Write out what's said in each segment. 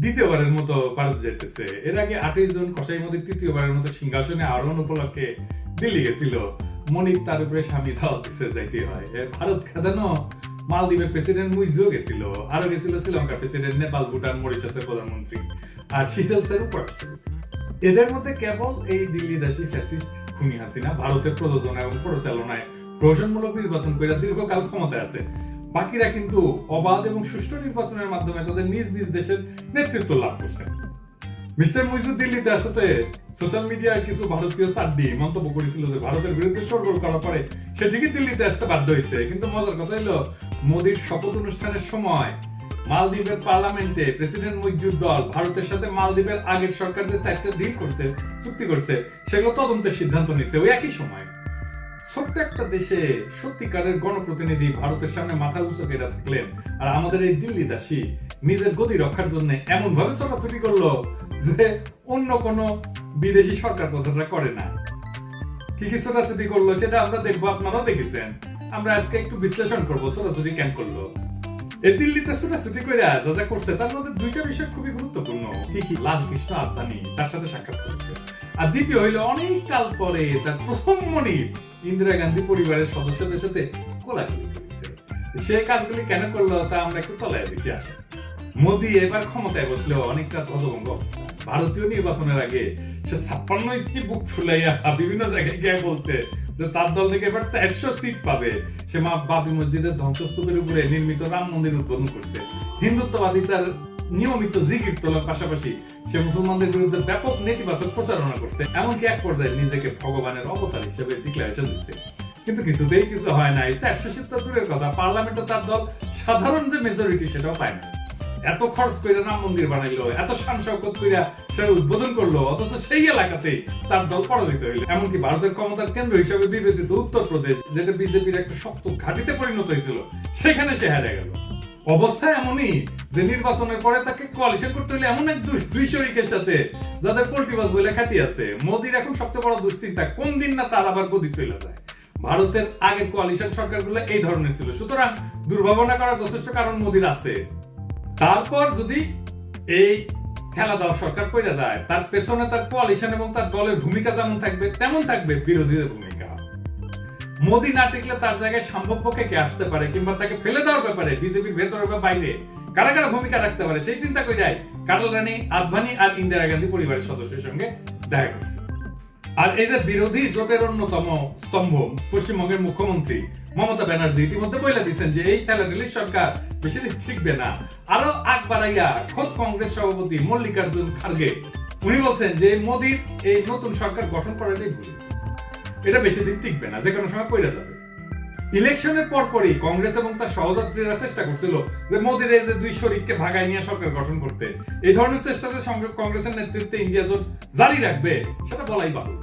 দ্বিতীয়বারের মতো ভারত যেতেছে। এর আগে 8ই জুন কসাই মোদী তৃতীয়বারের মতো সিংহাসনে আরোহণ উপলক্ষে দিল্লি গেছিল। মনির তার উপরে স্বামী দাওয়াত দিতে যাইতে হয়। ভারত খেদানো মালদ্বীপের প্রেসিডেন্ট মুইজও গেছিল, আরো গেছিল শ্রীলঙ্কার প্রেসিডেন্ট, নেপাল, ভুটান, মরিশাসের প্রধানমন্ত্রী আর সিশেলসের উপরাষ্ট্রপতি। এদের মধ্যে কেবল এই দিল্লিদাসী ফ্যাসিস্ট খুনি হাসিনা ভারতের প্রযোজনা এবং পরিচালনায় প্রহসনমূলক নির্বাচন করে দীর্ঘকাল ক্ষমতায় আছে। বাকিরা কিন্তু অবাধ এবং সুষ্ঠু নির্বাচনের মাধ্যমে তাদের নিজ নিজ দেশের নেতৃত্ব লাভ করছে। মিস্টার মুইজু দিল্লিতে আসতে সোশ্যাল মিডিয়ায় কিছু ভারতীয় সাড্ডি মন্তব্য করেছিল যে ভারতের বিরুদ্ধে শোরগোল করার পরে সে ঠিকই দিল্লিতে আসতে বাধ্য হয়েছে। কিন্তু মজার কথা হলো, মোদীর শপথ অনুষ্ঠানের সময় মালদ্বীপের পার্লামেন্টে প্রেসিডেন্ট মুইজুর দল ভারতের সাথে মালদ্বীপের আগের সরকার যে 4টা ডিল করছে, চুক্তি করছে, সেগুলো তদন্তের সিদ্ধান্ত নিচ্ছে ওই একই সময়। ছোট্ট একটা দেশে সত্যিকারের গণপ্রতিনিধি ভারতের সামনে মাথা উঁচু করে থাকলেন, আর আমাদের এই দিল্লিদাসী নিজের গদি রক্ষার জন্য এমন ভাবে ছোটাছুটি করলো যে অন্য কোনো বিদেশি সরকার প্রধানরা করে না। কি কি ছোটাছুটি করলো সেটা আমরা দেখবো, আপনারাও দেখেছেন। আমরা আজকে একটু বিশ্লেষণ করবো ছোটাছুটি কেন করলো। এই দিল্লিতে ছোটাছুটি করে যা যা করছে তার মধ্যে দুইটা বিষয় খুবই গুরুত্বপূর্ণ। কি লাল কৃষ্ণ আদবানি তার সাথে সাক্ষাৎ করেছে, আর দ্বিতীয় হইলো অনেক কাল পরে তার প্রথম মনির ইন্দিরা গান্ধী পরিবারের সদস্যদের সাথে কোলাকুলি করেছে। সে কাজগুলি কেন করলো তা আমরা একটু তলায় দেখে আসি। মোদী এবার ক্ষমতায় বসলেও অনেকটা ধ্বজভঙ্গ অবস্থা। ভারতীয় নির্বাচনের আগে সে 56 ইঞ্চি বুক ফুলাইয়া বিভিন্ন জায়গায় গিয়ে বলছে যে তার দল থেকে এবার 400 সিট পাবে। সে মা বাবরি মসজিদের ধ্বংসস্তূপের উপরে নির্মিত রাম মন্দির উদ্বোধন করছে। হিন্দুত্ববাদী তার নিয়মিত জিকির তোলার পাশাপাশি সে মুসলমানদের বিরুদ্ধে ব্যাপক নেতিবাচক প্রচারণা করছে। এমনকি এক পর্যায়ে নিজেকে ভগবানের অবতার হিসেবে ডিক্লারেশন দিচ্ছে। কিন্তু কিছুতেই কিছু হয় নাই। 400 সিট তো দূরের কথা, পার্লামেন্টে তার দল সাধারণ যে মেজরিটি সেটাও পায় না। এত খরচ করে রাম মন্দির বানাইলো, এত শান শওকত কইরা সেটা উদ্বোধন করলো, অথচ সেই এলাকাতেই তার দল পরাজিত হইল। এমনকি ভারতের ক্ষমতার কেন্দ্র হিসেবে বিবেচিত উত্তরপ্রদেশ, যেটা বিজেপির একটা শক্ত ঘাঁটিতে পরিণত হয়েছিল, সেখানে সে হারিয়ে গেল। অবস্থা এমনই যে নির্বাচনের পরে তাকে কোয়ালিশন করতে হলে এমন এক দুই শরিকের সাথে যাদের পোল্ট্রিবাজ বলে খ্যাতি আছে। মোদির এখন সবচেয়ে বড় দুশ্চিন্তা কোন দিন না তার আবার গদি চলে যায়। ভারতের আগের কোয়ালিশন সরকারগুলো এই ধরনের ছিল, সুতরাং দুর্ভাবনা করার যথেষ্ট কারণ মোদির আছে। তারপর যদি এই খেলা দেওয়া সরকার কইরা যায়, তার পেছনে তার কোয়ালিশন এবং তার দলের ভূমিকা যেমন থাকবে তেমন থাকবে বিরোধীদের ভূমিকা। মোদী না টিকলে তার জায়গায় সম্ভাব্য কে আসতে পারে, কিংবা তাকে ফেলে দেওয়ার ব্যাপারে বিজেপির ভেতরে বা বাইরে কারা কারা ভূমিকা রাখতে পারে সেই চিন্তা কইরাই কাটাল রানী আদবানি আর ইন্দিরা গান্ধী পরিবারের সদস্যের সঙ্গে দেখা করছে। আর এই যে বিরোধী জোটের অন্যতম স্তম্ভ পশ্চিমবঙ্গের মুখ্যমন্ত্রী মমতা ব্যানার্জি ইতিমধ্যে বলে দিচ্ছেন যে এই ঠেলাঠেলির সরকার বেশি দিন টিকবে না। আরো আগ বাড়াইয়া খোদ কংগ্রেস সভাপতি মল্লিকার্জুন খার্গে উনি বলছেন যে মোদীর এই নতুন সরকার গঠন করাটাই ভুল, এটা বেশি দিন টিকবে না, যে কোনো সময় পড়ে যাবে। ইলেকশনের পরপরই কংগ্রেস এবং তার সহযাত্রীরা চেষ্টা করছিল যে মোদীর এই যে দুই শরিককে ভাগায় নিয়ে সরকার গঠন করতে। এই ধরনের চেষ্টাতে কংগ্রেসের নেতৃত্বে ইন্ডিয়া জোট জারি রাখবে সেটা বলাই বাহুল্য।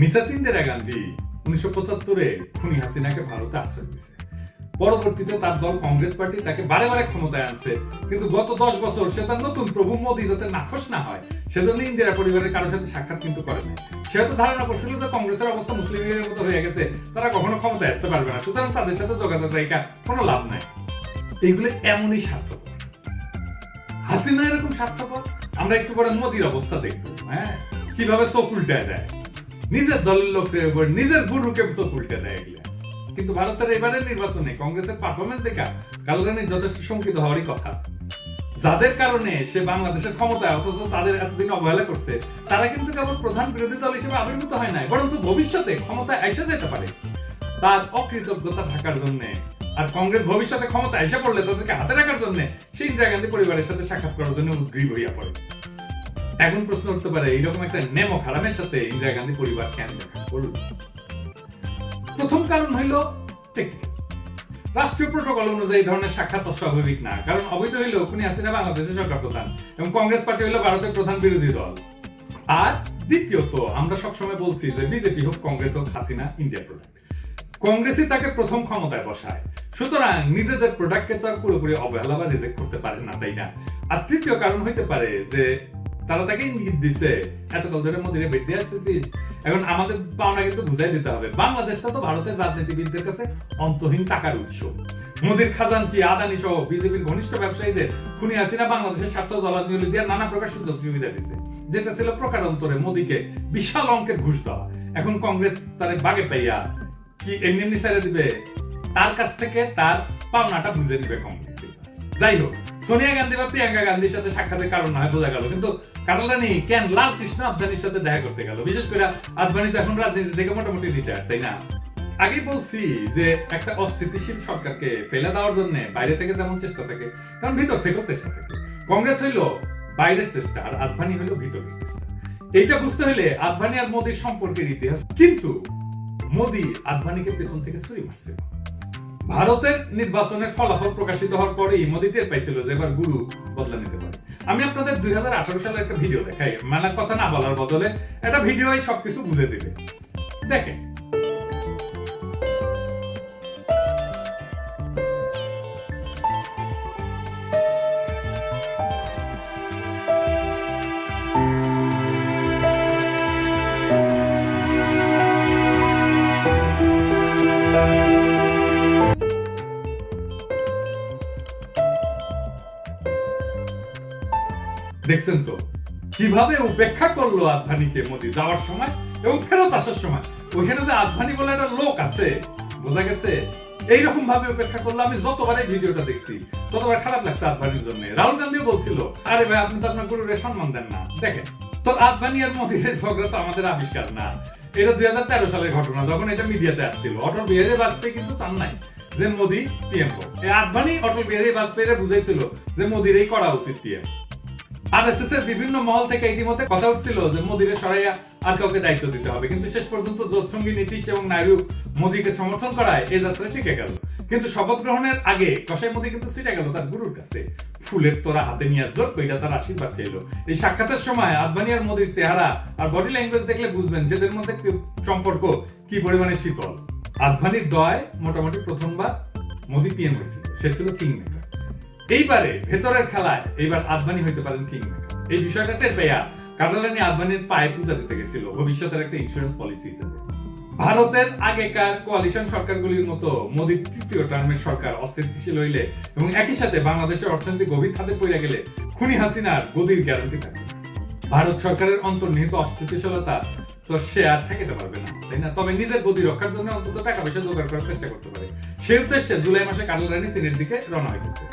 মিসেস ইন্দিরা গান্ধী 1975-এ খুনি হাসিনাকে ভারতে আশ্রয় দিয়েছে। পরবর্তীতে তার দল কংগ্রেস পার্টি তাকে বারে বারে ক্ষমতায় আনছে, কিন্তু গত 10 বছর সে তার নতুন প্রভু মোদী যাতে নাখোশ না হয় সেজন্য ইন্দিরা পরিবারের কারোর সাথে সাক্ষাৎ কিন্তু করে না। সে হয়তো ধারণা করছিল যে কংগ্রেসের অবস্থা মুসলিম লীগের মতো হয়ে গেছে, তারা কখনো ক্ষমতায় আসতে পারবে না, সুতরাং তাদের সাথে যোগাযোগ রাখা কোনো লাভ নাই। এইগুলো এমনই স্বার্থপর। হাসিনা এরকম স্বার্থপর। আমরা একটু পরে মোদীর অবস্থা দেখবো, হ্যাঁ, কিভাবে চোখ উল্টায় দেয়, নিজের দলের লোকের উপর নিজের গুরুকে চোখ উল্টে দেয় এগুলা। কিন্তু ভারতের এবারের নির্বাচনে কংগ্রেসের পারফরমেন্স দেখা কালরানি যথেষ্ট শঙ্কিত হওয়ারই কথা। যাদের কারণে সে বাংলাদেশের ক্ষমতায়, অথচ তাদের এতদিন অবহেলা করছে, তারা কিন্তু কেবল প্রধান বিরোধী দল হিসেবে আবির্ভূত হয় নাই, বরং ভবিষ্যতে ক্ষমতায় এসে যেতে পারে তার অকৃতজ্ঞতা ঢাকার জন্য। আর কংগ্রেস ভবিষ্যতে ক্ষমতায় এসে পড়লে তাদেরকে হাতে রাখার জন্য সেই ইন্দিরা গান্ধী পরিবারের সাথে সাক্ষাৎ করার জন্য উদ্গ্রীব হইয়া পড়ে। এখন প্রশ্ন উঠতে পারে এইরকম একটা নেমো হারামের সাথে ইন্দিরা গান্ধী পরিবার কেন দেখা করল? প্রথম কারণ হইল টেকনিক্যাল। রাষ্ট্রীয় প্রোটোকল অনুযায়ী ধরনের সাক্ষাৎ অস্বাভাবিক না, কারণ অবৈধ হইল খুনি হাসিনা বাংলাদেশের সরকার প্রধান এবং কংগ্রেস পার্টি হইল ভারতের প্রধান বিরোধী দল। আর দ্বিতীয়ত, আমরা সবসময় বলছি যে বিজেপি হোক কংগ্রেস হোক, হাসিনা ইন্ডিয়ার প্রোডাক্ট। কংগ্রেসই তাকে প্রথম ক্ষমতায় বসায়, সুতরাং নিজেদের প্রোডাক্টকে তো আর পুরোপুরি অবহেলা বা রিজেক্ট করতে পারে না, তাই না? আর তৃতীয় কারণ হইতে পারে যে তারা তাকে ইঙ্গিত দিছে এতকাল ধরে মোদিরে বেট দিয়ে আসতেছিস, এখন আমাদের পাওনা কিন্তু বুঝাই দিতে হবে। বাংলাদেশটা তো ভারতের রাজনীতিবিদদের কাছে অন্তহীন টাকার উৎস। মোদির খাজানচি, আদানি সহ বিজেপির ঘনিষ্ঠ ব্যবসায়ীদের খুনি হাসিনা বাংলাদেশের স্বার্থ দলাদলি দিয়ে নানা প্রকার সুযোগ সুবিধা দিচ্ছে, যেটা ছিল প্রকারান্তরে মোদিকে বিশাল অঙ্কের ঘুষ দেওয়া। এখন কংগ্রেস তারে বাগে পাইয়া কি এমনি ছেড়ে দিবে? তার কাছ থেকে তার পাওনাটা বুঝে নিবে কংগ্রেস। যাই হোক, সোনিয়া গান্ধী বা প্রিয়াঙ্কা গান্ধীর সাথে সাক্ষাতের কারণ না হয় বোঝা গেল, কিন্তু কাটালানি কেন লাল কৃষ্ণ আদবানির সাথে দেখা করতে গেল? বিশেষ করে আদবানি তো এখন রাজনীতি থেকে মোটামুটি রিটায়ার, তাই না? আগে বলছি যে একটা অস্থিতিশীল সরকারকে ফেলে দেওয়ার জন্য বাইরে থেকে যেমন চেষ্টা থাকে, তেমন ভিতর থেকেও চেষ্টা থাকে। কংগ্রেস হইল বাইরের চেষ্টা, আর আদবানি হইল ভিতরের চেষ্টা। এইটা বুঝতে হলে আদবানি আর মোদির সম্পর্কের ইতিহাস। কিন্তু মোদি আদবানিকে পেছন থেকে ছুরি মারছে। ভারতের নির্বাচনের ফলাফল প্রকাশিত হওয়ার পরেই মোদি টের পাইছিল যে এবার গুরু বদলা নিতে পারে। আমি আপনাদের 2018 সালের একটা ভিডিও দেখাই, মানে কথা না বলার বদলে একটা ভিডিওই সবকিছু বুঝে দিবে। দেখেন, দেখছেন তো কিভাবে উপেক্ষা করলো আদভানিকে মোদি যাওয়ার সময় এবং ফেরত আসার সময়। ওইখানে যে আদভানি বলে একটা লোক আছে, বোঝা গেছে এইরকম ভাবে উপেক্ষা করলো। আমি যতবার এই ভিডিওটা দেখছি ততবার খারাপ লাগছে আদভানির জন্য। রাহুল গান্ধীও বলছিল, আরে ভাই আপনি তো আপনার গুরুরে সম্মান দেন না। দেখেন তো, আদভানি আর মোদির ঝগড়া তো আমাদের আবিষ্কার না, এটা 2013 সালের ঘটনা, যখন এটা মিডিয়াতে আসছিল। অটল বিহারী বাজপেয়ী কিন্তু চান নাই যে মোদি পিএম হোক। আদভানি অটল বিহারী বাজপেয়ীরে বুঝাইছিল যে মোদির এই করা উচিত পিএম। আরএসএস এর বিভিন্ন মহল থেকে ইতিমধ্যে কথা উঠছিল যে মোদিরে সরাইয়া আর কাউকে দায়িত্ব দিতে হবে, কিন্তু শেষ পর্যন্ত জোটসঙ্গী নীতিশ এবং নাইডু মোদিকে সমর্থন করায় এই যাত্রা টিকে গেল। কিন্তু শপথ গ্রহণের আগে কসাই মোদি কিন্তু ছুটে গেল তার গুরুর কাছে, ফুলের তোড়া হাতে নিয়ে জোর কইরা তার আশীর্বাদ চাইলো। এই সাক্ষাতের সময় আদবানি আর মোদির চেহারা আর বডি ল্যাঙ্গুয়েজ দেখলে বুঝবেন সেদের মধ্যে সম্পর্ক কি পরিমাণে শীতল। আদবানির দয় মোটামুটি প্রথমবার মোদি পিএম হয়েছিল, সে ছিল কিং মেকার। এইবারে ভেতরের খেলায় এইবার আদবানি হইতে পারেন কিং মেকার। এই বিষয়টা টের পেয়া কাটালানি আদবানির পায়ে পূজা দিতে গেছিল ভবিষ্যতের একটা ইন্স্যুরেন্স পলিসি হিসেবে। ভারতের আগেকার কোয়ালিশন সরকারগুলির মতো মোদির তৃতীয় টার্মের সরকার অস্থিতিশীল হইলে এবং একই সাথে বাংলাদেশের অর্থনীতি গভীর খাতে পড়ে গেলে খুনি হাসিনার গদির গ্যারান্টি থাকে। ভারত সরকারের অন্তর্নিহিত অস্থিতিশীলতা তো সে আর ঠেকাতে পারবে না, তাই না? তবে নিজের গদি রক্ষার জন্য অন্তত টাকা পয়সা জোগাড় করার চেষ্টা করতে পারে। সেই উদ্দেশ্যে জুলাই মাসে কাটালানি চীনের দিকে রওনা হয়েছে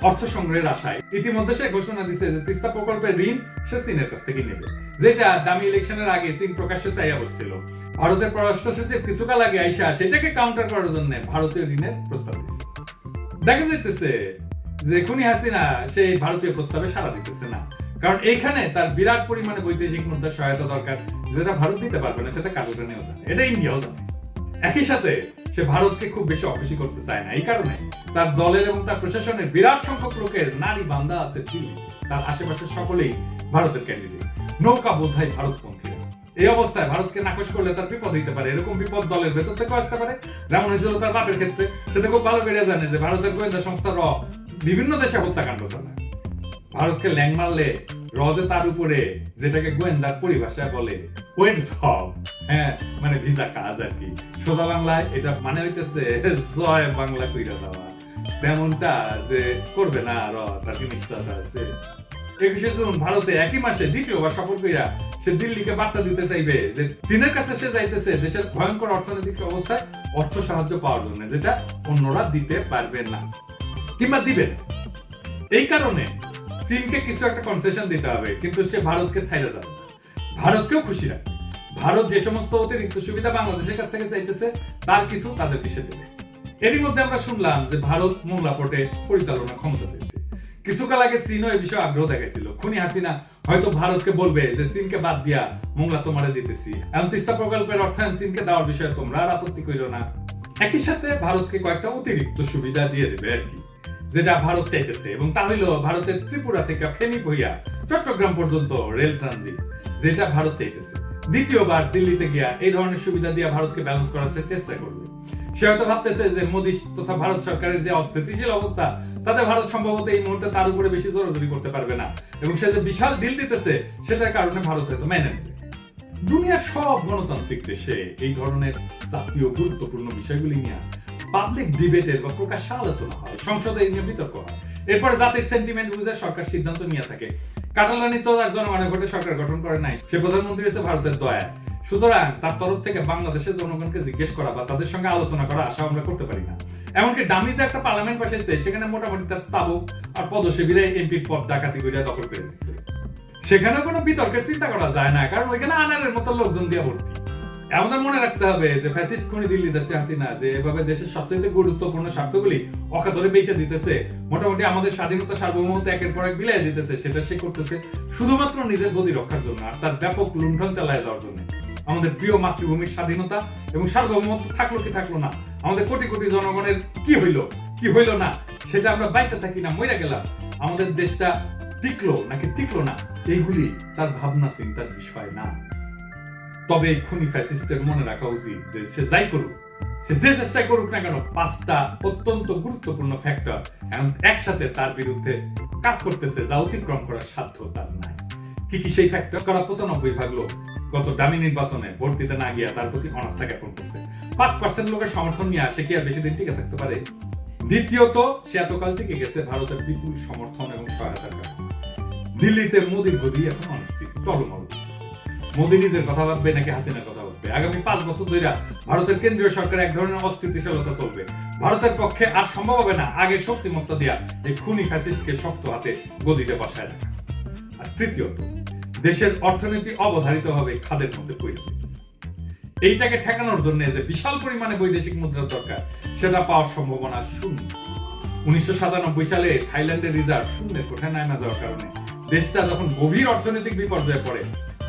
অর্থ সংগ্রহের আশায়। ইতিমধ্যে সে ঘোষণা দিয়েছে যে তিস্তা প্রকল্পের ঋণ সে চীনের কাছ থেকে নেবে, যেটা ডামি ইলেকশনের আগে চীন প্রকাশ্যে চাইয়া বসছিল। ভারতের পররাষ্ট্র সচিব কিছুকাল আগে আইসা সেটাকে কাউন্টার করার জন্য ভারতীয় ঋণের প্রস্তাব দিচ্ছে। দেখা যাইতেছে যে খুনি হাসিনা সেই ভারতীয় প্রস্তাবে সাড়া দিতেছে না, কারণ এইখানে তার বিরাট পরিমাণে বৈদেশিক মুদ্রার সহায়তা দরকার, যেটা ভারত দিতে পারবে না, সেটা কাটালানিও জানে, এটা ইন্ডিয়াও জানে। একই সাথে সে ভারতকে খুব বেশি অখুশি করতে চায় না। এই কারণে তার দলের এবং তার প্রশাসনের বিরাট সংখ্যক লোকের নারী বান্দা আছে দিল্লি। তার আশেপাশের সকলেই ভারতের ক্যান্ডিডেট, নৌকা বোঝাই ভারতপন্থীরা। এই অবস্থায় ভারতকে নাকচ করলে তার বিপদ হইতে পারে। এরকম বিপদ দলের ভেতর থেকেও আসতে পারে, যেমন হয়েছিল তার বাপের ক্ষেত্রে। সেটা খুব ভালো করে জানে যে ভারতের গোয়েন্দা সংস্থা র বিভিন্ন দেশে হত্যাকাণ্ড চালায়। ভারতকে ল্যাং মারলে রজে তার উপরে, যেটাকে গোয়েন্দার পরিভাষায় বলে ওয়েট জব, হ্যাঁ মানে ভিসা কাজ আর কি। সোজা বাংলায় এটা মানে হইতেছে জয় বাংলা কইরা দেওয়া, তেমনটা যে করবে না আর তার কি নিশ্চয়তা আছে। 21শে জুন ভারতে একই মাসে দ্বিতীয়বার সফর কইরা সে দিল্লিকে বার্তা দিতে চাইবে যে চীনের কাছে সে যাইতেছে দেশের ভয়ঙ্কর অর্থনৈতিক অবস্থায় অর্থ সাহায্য পাওয়ার জন্য, যেটা অন্যরা দিতে পারবে না কিংবা দিবে না। এই কারণে চীনকে কিছু একটা কনসেশন দিতে হবে, কিন্তু সে ভারতকে ছাইড়া যাবে না, ভারতকেও খুশি রাখবে। ভারত যে সমস্ত অতিরিক্ত সুবিধা বাংলাদেশের কাছ থেকে চাইতেছে তার কিছু তাদের দিশে দেবে। এরই মধ্যে আমরা শুনলাম যে ভারত মোংলা পোর্টে পরিচালনা ক্ষমতা চাইছে। কিছুকাল আগে চীনও এই বিষয়ে আগ্রহ দেখাইছিল। খুনি হাসিনা হয়তো ভারতকে বলবে যে চীনকে বাদ দিয়া মোংলা তোমারে দিতেছি, এখন তিস্তা প্রকল্পের অর্থায়ন চীনকে দেওয়ার বিষয়ে তোমরা আর আপত্তি কইরো না। একই সাথে ভারতকে কয়েকটা অতিরিক্ত সুবিধা দিয়ে দেবে আর কি, যেটা ভারত চাইতেছে। এবং তা হইল ভারতের ত্রিপুরা থেকে ফেনী বইয়া চট্টগ্রাম পর্যন্ত রেল ট্রানজিট, যেটা ভারত চাইতেছে। দ্বিতীয়বার দিল্লিতে গিয়া এই ধরনের সুবিধা দিয়ে ভারতকে ব্যালেন্স করার চেষ্টা করবে। সে হয়তো ভাবতেছে যে মোদী তথা ভারত সরকারের যে অস্থিতিশীল অবস্থা, তাতে ভারত সম্ভবত এই মুহূর্তে তার উপরে বেশি জোরাজোরি করতে পারবে না, এবং সে যে বিশাল ডিল দিতেছে সেটার কারণে ভারত হয়তো মেনে নেবে। দুনিয়ার সব গণতান্ত্রিক দেশে এই ধরনের জাতীয় গুরুত্বপূর্ণ বিষয়গুলি নিয়ে পাবলিক ডিবেটের বা প্রকাশ্যে আলোচনা হয়, সংসদে এই নিয়ে বিতর্ক হয়। এরপরে জাতির সেন্টিমেন্ট বুঝে সরকার সিদ্ধান্ত নিয়ে থাকে। কাটালানি তো আর জনগণের ভোটে সরকার গঠন করে নাই, সে প্রধানমন্ত্রী হচ্ছে ভারতের দয়া। সুতরাং তার তরফ থেকে বাংলাদেশের জনগণকে জিজ্ঞেস করা বা তাদের সঙ্গে আলোচনা করা আশা আমরা করতে পারি না। এমনকি ডামিজে একটা পার্লামেন্ট বসেছে, সেখানে মোটামুটি তার স্থাবক আর পদসেবীরা এমপির পদ ডাকাতি করে দখল করে নিচ্ছে। সেখানে কোনো বিতর্কের চিন্তা করা যায় না, কারণ ওইখানে আনারের মতো লোকজন দিয়ে ভর্তি। আমাদের মনে রাখতে হবে যে ফ্যাসিস্ট খুনি দিল্লি দেশে হাসিনা যে এভাবে দেশের সবচেয়ে গুরুত্বপূর্ণ স্বার্থগুলি অকাতরে বেঁচে দিতেছে, মোটামুটি আমাদের স্বাধীনতা সার্বভৌমত্ব একের পর এক বিলাই দিতেছে, সেটা সে করতেছে শুধুমাত্র নিজের গদি রক্ষার জন্য আর তার ব্যাপক লুণ্ঠন চালায় যাওয়ার জন্য। আমাদের প্রিয় মাতৃভূমির স্বাধীনতা এবং সার্বভৌমত্ব থাকলো কি থাকলো না, আমাদের কোটি কোটি জনগণের কি হইল না, সেটা আমরা বাইসে থাকি না মইরা গেলাম, আমাদের দেশটা টিকলো নাকি টিকলো না, এইগুলি তার ভাবনা চিন্তার বিষয় না। তবে এই খুনি ফ্যাসিস্টের মনে রাখা উচিত যে সে যাই করুক, সে যে চেষ্টাই করুক না কেন, 5টা অত্যন্ত গুরুত্বপূর্ণ ফ্যাক্টর একসাথে তার বিরুদ্ধে কাজ করতেছে, যা অতিক্রম করার সাধ্য তার নাই। কি সেই ফ্যাক্টর? করা 95% লোক গত ডামি নির্বাচনে ভোট দিতে না গিয়া তার প্রতি অনাস্থা জ্ঞাপন করছে। 5% লোকের সমর্থন নিয়ে আসে কি আর বেশি দিন টিকে থাকতে পারে? দ্বিতীয়ত, সে এতকাল টিকে গেছে ভারতের বিপুল সমর্থন এবং সহায়তার কারণে। দিল্লিতে মোদীর গদি এখন অনিশ্চিত, টলমল করতেছে। মোদী নিজের কথা ভাববে নাকি হাসিনার কথা ভাববে? আগামী 5 বছর ধরে ভারতের কেন্দ্রীয় সরকার এক ধরনের অস্থিতিশীলতা চলবে। ভারতের পক্ষে আর সম্ভব হবে না আগের শক্তিমত্তা দিয়া এই খুনি ফ্যাসিস্টকে শক্ত হাতে গদিতে বসায় রাখা। আর তৃতীয়ত, দেশের অর্থনীতি অবধারিতভাবে খাদের মধ্যে পড়ে যেতেছে। এইটাকে ঠেকানোর জন্য যে বিশাল পরিমাণে বৈদেশিক মুদ্রার দরকার, সেটা পাওয়ার সম্ভাবনা শূন্য। 1997 সালে থাইল্যান্ডের রিজার্ভ শূন্যের কোঠায় নামা যাওয়ার কারণে দেশটা যখন গভীর অর্থনৈতিক বিপর্যয়ে পড়ে,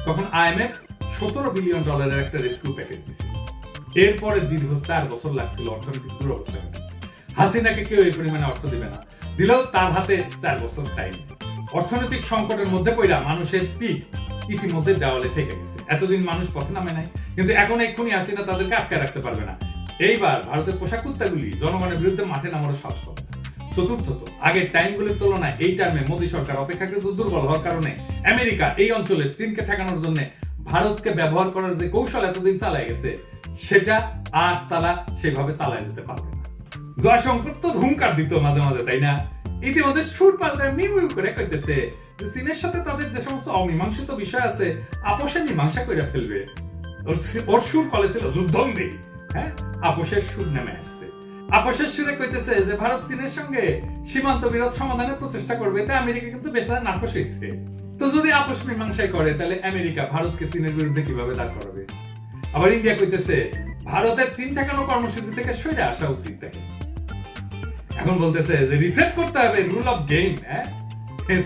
তখন IMF $17 বিলিয়ন একটা রেস্কিউ প্যাকেজ দিয়েছিল। এরপরে দীর্ঘ 4 বছর লাগছিল অর্থনৈতিক দুরবস্থা কাটাতে। হাসিনাকে কেউ এই পরিমাণে অর্থ দিবে না, দিলেও তার হাতে 4 বছর টাইম। অর্থনৈতিক সংকটের মধ্যে পড়া মানুষের পিঠ ইতিমধ্যে দেওয়ালে ঠেকে গেছে। এতদিন মানুষ পথে নামে নাই, কিন্তু এখন এক্ষুনি হাসিনা তাদেরকে আটকে রাখতে পারবে না। এইবার ভারতের পোশাক কুত্তাগুলি জনগণের বিরুদ্ধে মাঠে নামারও সাহস পাবে না। চতুর্থত, আগের টাইমগুলির তুলনায় এই টাইমে মোদী সরকার অপেক্ষাকৃত দুর্বল হওয়ার কারণে আমেরিকা এই অঞ্চলে চীনকে ঠেকানোর জন্য ভারতকে ব্যবহার করার যে কৌশল এতদিন চালায় গেছে, সেটা আর তারা সেভাবে চালায় যেতে পারবে না। জয়শঙ্কর তো হুঙ্কার দিত মাঝে মাঝে, তাই না? ইতিমধ্যে সুর পাল্টায় মিউ করে কইতেছে যে চীনের সাথে তাদের যে সমস্ত অমীমাংসিত বিষয় আছে, আপোষে মীমাংসা করে ফেলবে। ওর সুর কলে ছিল যুদ্ধন্দি, হ্যাঁ, আপোষের সুর নেমে আসছে। আপোষের সুরে কইতেছে যে ভারত চীনের সঙ্গে সীমান্ত বিরোধ সমাধানের প্রচেষ্টা করবে, তাই আমেরিকা কিন্তু বেশ নাকশ হয়েছে। তো যদি আপোষ মীমাংসাই করে, তাহলে আমেরিকা ভারতকে চীনের বিরুদ্ধে কিভাবে দাঁড় করাবে? আবার ইন্ডিয়া কইতেছে ভারতের চীন ঠেকানো কর্মসূচি থেকে সরে আসা উচিত। দেখে এখন বলতেছে যে রিসেট করতে হবে রুল অফ গেম, হ্যাঁ,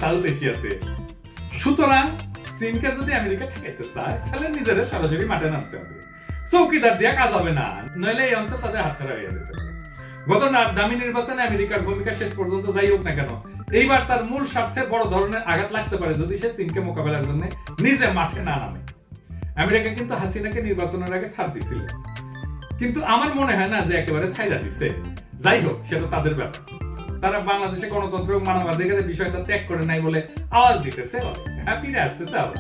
সাউথ এশিয়াতে। সুতরাং চীনকে যদি আমেরিকা ঠেকাইতে চায়, তাহলে নিজেদের সরাসরি মাঠে নামতে হবে, চৌকিদার দিয়ে কাজ হবে না, নইলে এই অঞ্চল তাদের হাতছাড়া হয়ে যেতে পারে। গত দামি নির্বাচনে আমেরিকার ভূমিকা শেষ পর্যন্ত যাই হোক না কেন, এইবার তার মূল স্বার্থে বড় ধরনের আঘাত লাগতে পারে যদি সে চীনকে মোকাবেলার জন্য নিজে মাঠে না নামে। আমেরিকা কিন্তু হাসিনাকে নির্বাচনের আগে ছাড় দিছিল, কিন্তু আমার মনে হয় না যে একেবারে ছাইড়া দিচ্ছে। যাই হোক, সেটা তাদের ব্যাপার। তারা বাংলাদেশে গণতন্ত্র এবং মানবাধিকারের বিষয়টা ত্যাগ করে নাই বলে আওয়াজ দিতেছে, ফিরে আসতেছে আবার।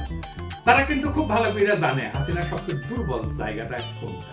তারা কিন্তু খুব ভালো করে জানে হাসিনার সবচেয়ে দুর্বল জায়গাটা কোনটা।